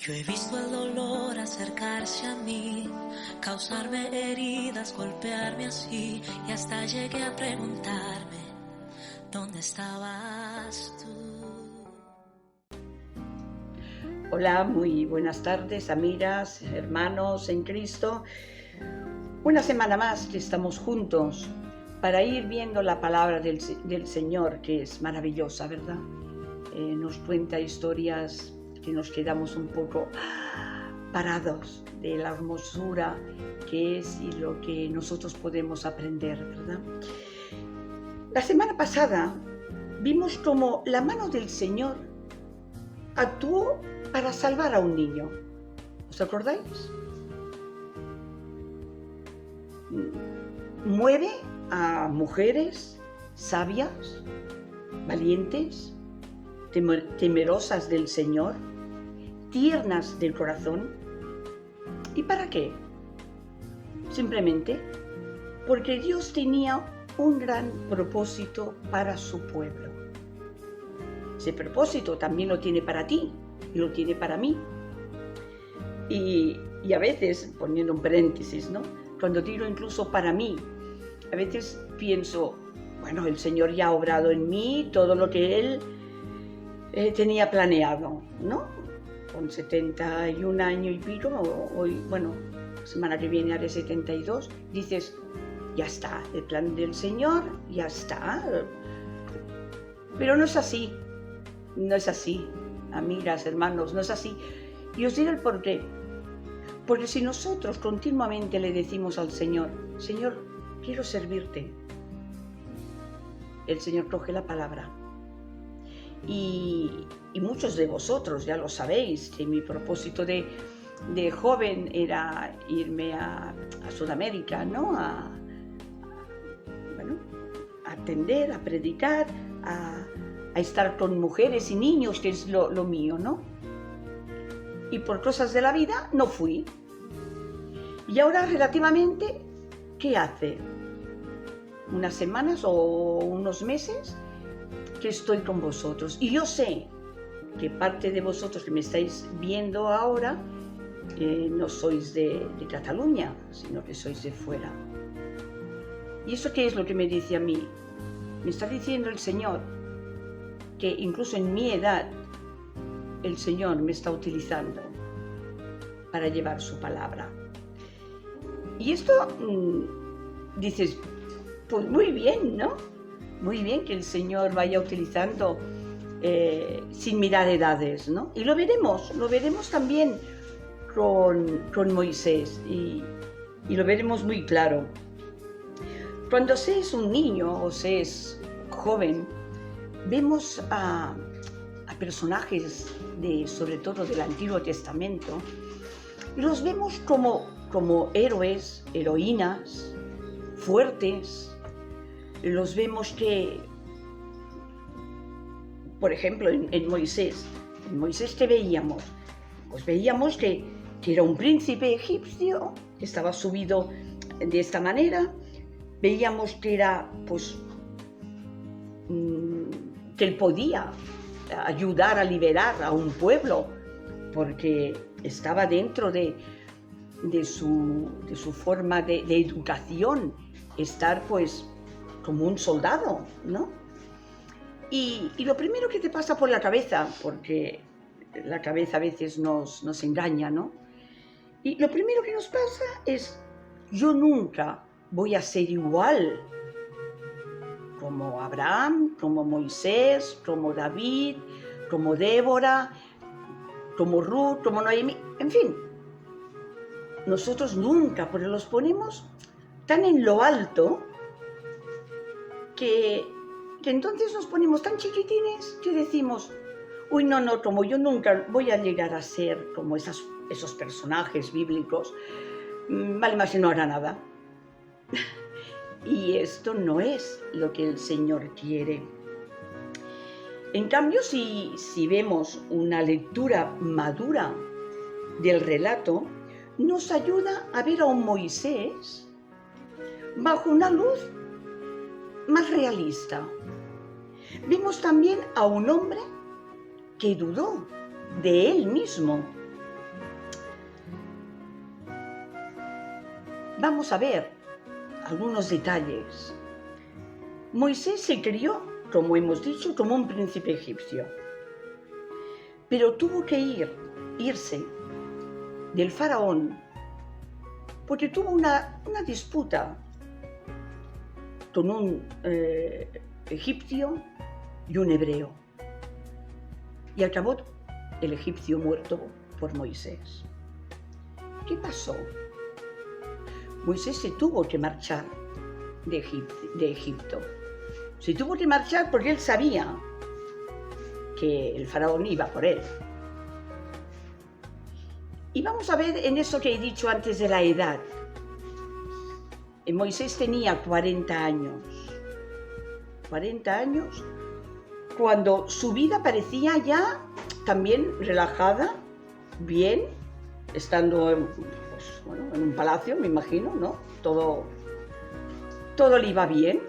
Yo he visto el dolor acercarse a mí, causarme heridas, golpearme así, y hasta llegué a preguntarme, ¿dónde estabas tú? Hola, muy buenas tardes, amigas, hermanos en Cristo. Una semana más que estamos juntos para ir viendo la palabra del Señor, que es maravillosa, ¿verdad? Nos cuenta historias que nos quedamos un poco parados de la hermosura que es y lo que nosotros podemos aprender, ¿verdad? La semana pasada vimos cómo la mano del Señor actuó para salvar a un niño. ¿Os acordáis? Mueve a mujeres sabias, valientes, temerosas del Señor, tiernas del corazón. ¿Y para qué? Simplemente porque Dios tenía un gran propósito para su pueblo. Ese propósito también lo tiene para ti y lo tiene para mí. Y a veces, poniendo un paréntesis, ¿no? Cuando digo incluso para mí, a veces pienso, bueno, el Señor ya ha obrado en mí todo lo que Él tenía planeado, ¿no? Con 71 años y pico, hoy, bueno, semana que viene haré 72, dices, ya está, el plan del Señor, ya está. Pero no es así, no es así, amigas, hermanos, no es así. Y os diré el por qué. Porque si nosotros continuamente le decimos al Señor, Señor, quiero servirte, el Señor coge la palabra. Y muchos de vosotros ya lo sabéis, que mi propósito de joven era irme a Sudamérica, ¿no? A atender, a predicar, a estar con mujeres y niños, que es lo mío, ¿no? Y por cosas de la vida no fui. Y ahora relativamente, ¿qué hace? Unas semanas o unos meses que estoy con vosotros. Y yo sé que parte de vosotros que me estáis viendo ahora no sois de Cataluña, sino que sois de fuera. ¿Y eso qué es lo que me dice a mí? Me está diciendo el Señor que incluso en mi edad el Señor me está utilizando para llevar su palabra. Y esto dices, pues muy bien, ¿no? Muy bien que el Señor vaya utilizando sin mirar edades, ¿no? Y lo veremos también con Moisés y lo veremos muy claro. Cuando se es un niño o se es joven, vemos a personajes sobre todo del Antiguo Testamento, y los vemos como héroes, heroínas, fuertes. Los vemos que, por ejemplo, en Moisés que veíamos, pues veíamos que era un príncipe egipcio, que estaba subido de esta manera, veíamos que era, pues, que él podía ayudar a liberar a un pueblo, porque estaba dentro de su forma de educación, estar pues como un soldado, ¿no? Y lo primero que te pasa por la cabeza, porque la cabeza a veces nos engaña, ¿no? Y lo primero que nos pasa es, yo nunca voy a ser igual como Abraham, como Moisés, como David, como Débora, como Ruth, como Noemí, en fin. Nosotros nunca, porque los ponemos tan en lo alto que entonces nos ponemos tan chiquitines que decimos, uy, no, como yo nunca voy a llegar a ser como esos personajes bíblicos, vale más que no hará nada. Y esto no es lo que el Señor quiere. En cambio, si vemos una lectura madura del relato, nos ayuda a ver a un Moisés bajo una luz más realista. Vemos también a un hombre que dudó de él mismo vamos a ver algunos detalles. Moisés se crió, como hemos dicho, como un príncipe egipcio, pero tuvo que irse del faraón porque tuvo una disputa con un egipcio y un hebreo, y acabó el egipcio muerto por Moisés. ¿Qué pasó? Moisés se tuvo que marchar de Egipto. Se tuvo que marchar porque él sabía que el faraón iba por él. Y vamos a ver en eso que he dicho antes de la edad. Moisés tenía 40 años. 40 años cuando su vida parecía ya también relajada, bien, estando en un palacio, me imagino, ¿no? Todo le iba bien.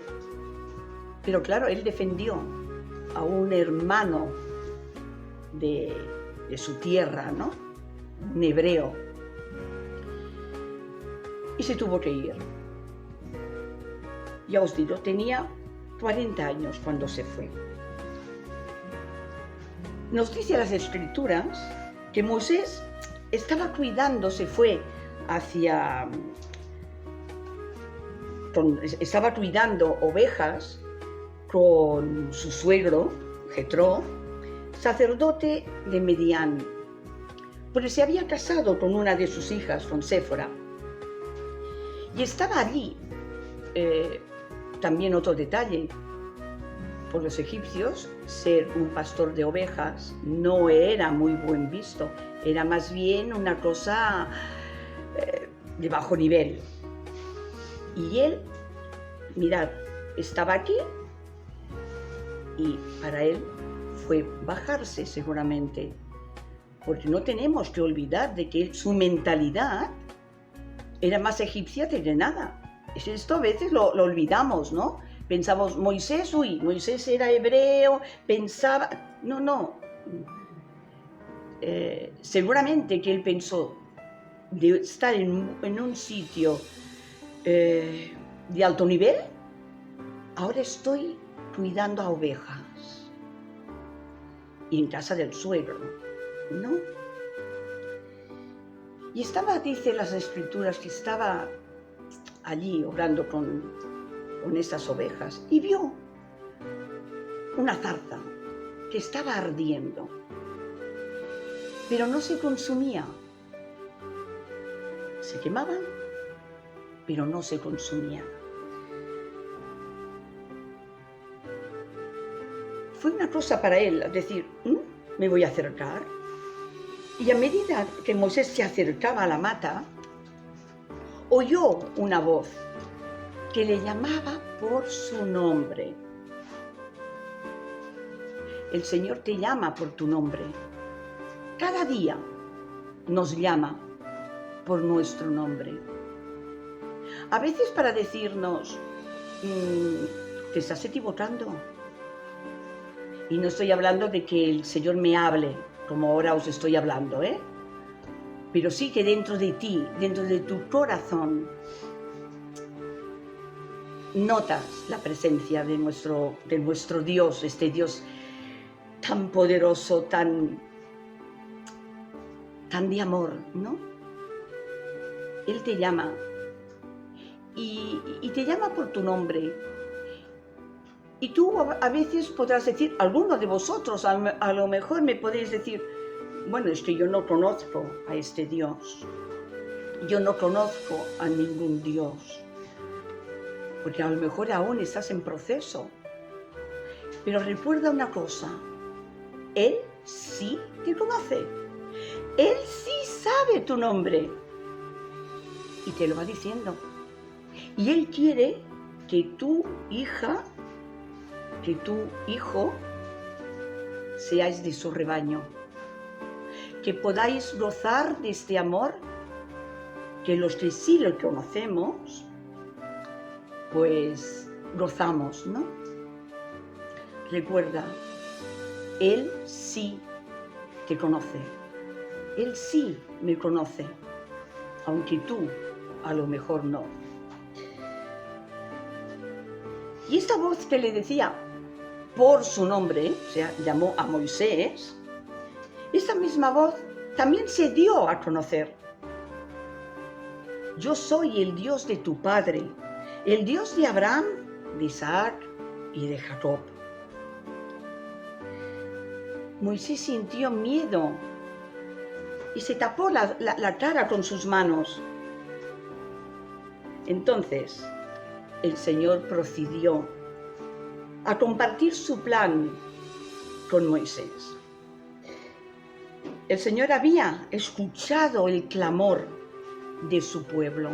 Pero claro, él defendió a un hermano de su tierra, ¿no? Un hebreo. Y se tuvo que ir. Ya os digo, tenía 40 años cuando se fue. Nos dice las Escrituras que Moisés estaba cuidando, estaba cuidando ovejas con su suegro, Jetro, sacerdote de Midian, porque se había casado con una de sus hijas, con Séfora. Y estaba allí, también otro detalle, por los egipcios, ser un pastor de ovejas no era muy buen visto, era más bien una cosa de bajo nivel. Y él, mirad, estaba aquí y para él fue bajarse seguramente, porque no tenemos que olvidar de que su mentalidad era más egipcia que nada. Esto a veces lo olvidamos, ¿no? Pensamos, Moisés era hebreo, pensaba... No. Seguramente que él pensó de estar en un sitio de alto nivel, ahora estoy cuidando a ovejas. Y en casa del suegro, ¿no? Y dice las Escrituras, que estaba allí obrando con estas ovejas y vio una zarza que estaba ardiendo, pero no se consumía. Se quemaban, pero no se consumía. Fue una cosa para él, decir, me voy a acercar. Y a medida que Moisés se acercaba a la mata, oyó una voz que le llamaba por su nombre. El Señor te llama por tu nombre. Cada día nos llama por nuestro nombre. A veces para decirnos, te estás equivocando. Y no estoy hablando de que el Señor me hable, como ahora os estoy hablando, pero sí que dentro de ti, dentro de tu corazón, notas la presencia de nuestro Dios, este Dios tan poderoso, tan de amor, ¿no? Él te llama y te llama por tu nombre. Y tú a veces podrás decir, alguno de vosotros a lo mejor me podéis decir, bueno, es que yo no conozco a este Dios, yo no conozco a ningún Dios, porque a lo mejor aún estás en proceso. Pero recuerda una cosa, Él sí te conoce, Él sí sabe tu nombre y te lo va diciendo. Y Él quiere que tu hija, que tu hijo, seáis de su rebaño, que podáis gozar de este amor, que los que sí lo conocemos, pues gozamos, ¿no? Recuerda, Él sí te conoce, Él sí me conoce, aunque tú a lo mejor no. Y esta voz que le decía por su nombre, o sea, llamó a Moisés, esta misma voz también se dio a conocer. Yo soy el Dios de tu padre, el Dios de Abraham, de Isaac y de Jacob. Moisés sintió miedo y se tapó la cara con sus manos. Entonces, el Señor procedió a compartir su plan con Moisés. El Señor había escuchado el clamor de su pueblo.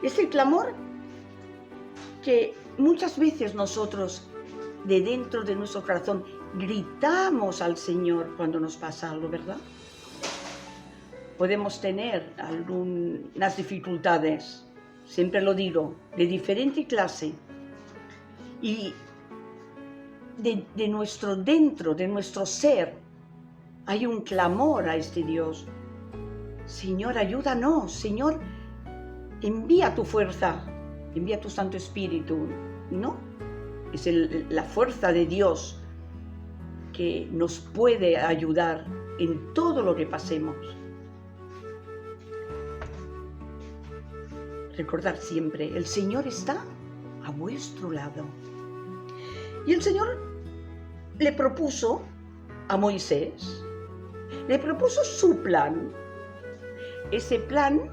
Es el clamor que muchas veces nosotros, de dentro de nuestro corazón, gritamos al Señor cuando nos pasa algo, ¿verdad? Podemos tener algunas dificultades, siempre lo digo, de diferente clase. Y de nuestro dentro, de nuestro ser, hay un clamor a este Dios. Señor, ayúdanos. Señor, envía tu fuerza, envía tu Santo Espíritu, ¿no? Es la fuerza de Dios que nos puede ayudar en todo lo que pasemos. Recordar siempre, el Señor está a vuestro lado. Y el Señor le propuso a Moisés, le propuso su plan. Ese plan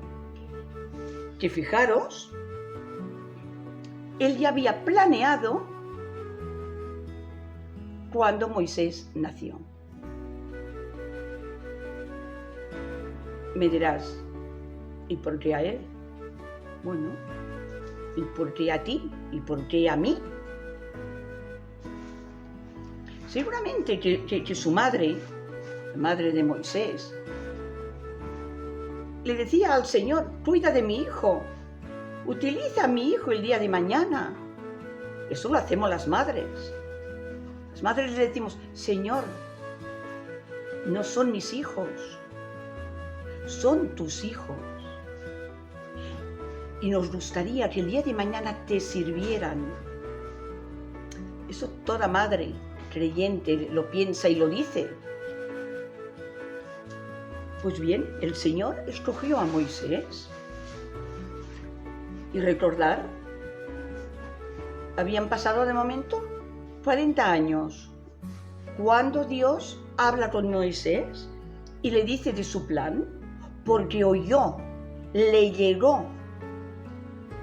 que, fijaros, él ya había planeado cuando Moisés nació. Me dirás, ¿y por qué a él? Bueno, ¿y por qué a ti? ¿Y por qué a mí? Seguramente que su madre, la madre de Moisés, le decía al Señor, cuida de mi hijo, utiliza a mi hijo el día de mañana. Eso lo hacemos las madres. Las madres le decimos, Señor, no son mis hijos, son tus hijos. Y nos gustaría que el día de mañana te sirvieran. Eso toda madre creyente lo piensa y lo dice. Pues bien, el Señor escogió a Moisés. Y recordar, habían pasado de momento 40 años, cuando Dios habla con Moisés y le dice de su plan, porque oyó, le llegó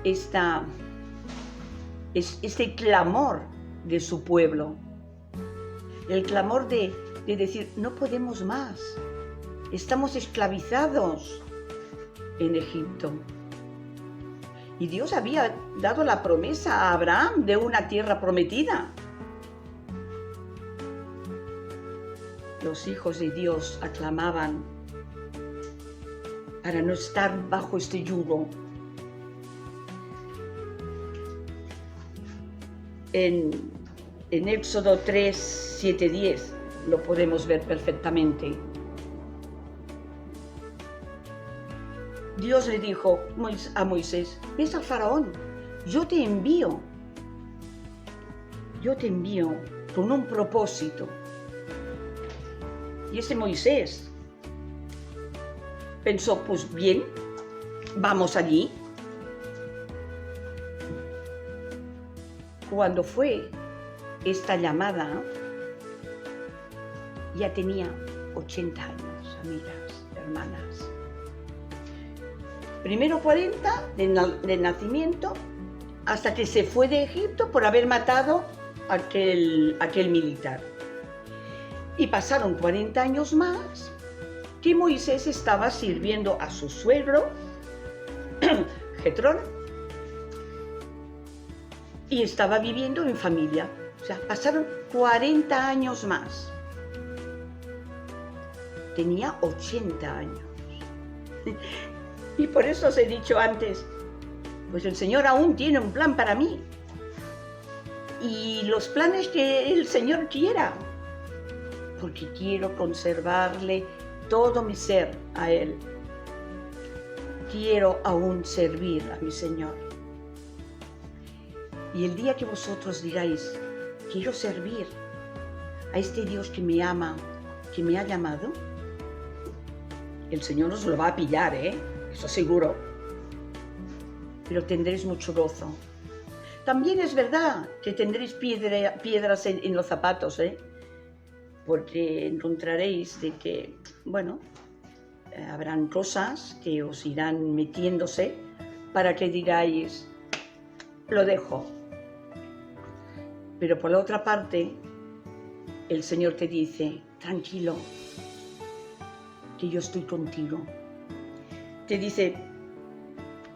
este clamor de su pueblo, el clamor de decir, no podemos más, estamos esclavizados en Egipto. Y Dios había dado la promesa a Abraham de una tierra prometida. Los hijos de Dios aclamaban para no estar bajo este yugo. En Éxodo 3, 7, 10 lo podemos ver perfectamente. Dios le dijo a Moisés, ves al faraón, yo te envío con un propósito. Y ese Moisés pensó, pues bien, vamos allí. Cuando fue esta llamada, ya tenía 80 años, amigas, hermanas. Primero 40 de nacimiento, hasta que se fue de Egipto por haber matado a aquel militar. Y pasaron 40 años más que Moisés estaba sirviendo a su suegro, Jetro, y estaba viviendo en familia. O sea, pasaron 40 años más. Tenía 80 años. Y por eso os he dicho antes, pues el Señor aún tiene un plan para mí. Y los planes que el Señor quiera. Porque quiero conservarle todo mi ser a Él. quiero aún servir a mi Señor. Y el día que vosotros digáis, quiero servir a este Dios que me ama, que me ha llamado, el Señor os lo va a pillar, eso seguro. Pero tendréis mucho gozo. También es verdad que tendréis piedras en los zapatos, porque encontraréis de que, bueno, habrán cosas que os irán metiéndose para que digáis, lo dejo. Pero por la otra parte, el Señor te dice, tranquilo, que yo estoy contigo. Te dice,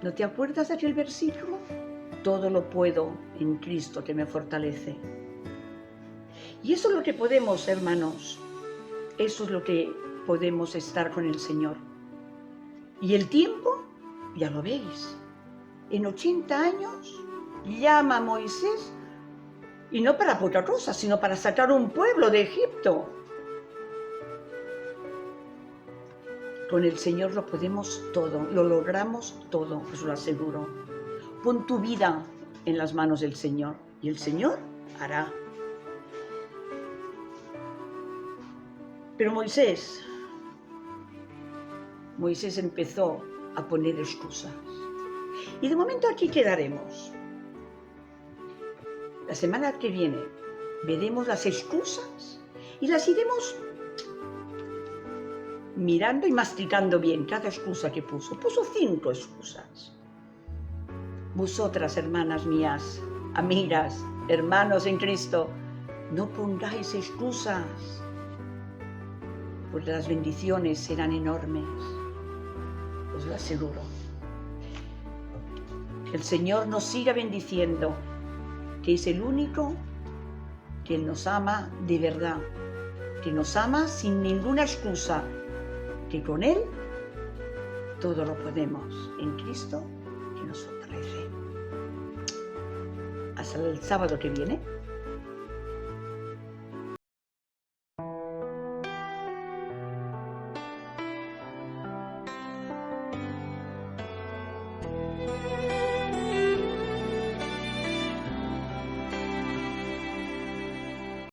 ¿no te acuerdas de aquel versículo? Todo lo puedo en Cristo que me fortalece. Y eso es lo que podemos, hermanos, eso es lo que podemos estar con el Señor. Y el tiempo, ya lo veis, en 80 años llama a Moisés, y no para poca cosa, sino para sacar un pueblo de Egipto. Con el Señor lo podemos todo, lo logramos todo, os lo aseguro. Pon tu vida en las manos del Señor y el Señor hará. Pero Moisés empezó a poner excusas. Y de momento aquí quedaremos. La semana que viene veremos las excusas y las iremos mirando y masticando bien cada excusa que puso. Puso 5 excusas. Vosotras, hermanas mías, amigas, hermanos en Cristo, no pongáis excusas, porque las bendiciones serán enormes, os lo aseguro. Que el Señor nos siga bendiciendo, que es el único que nos ama de verdad, que nos ama sin ninguna excusa, que con Él todo lo podemos en Cristo que nos fortalece. Hasta el sábado que viene.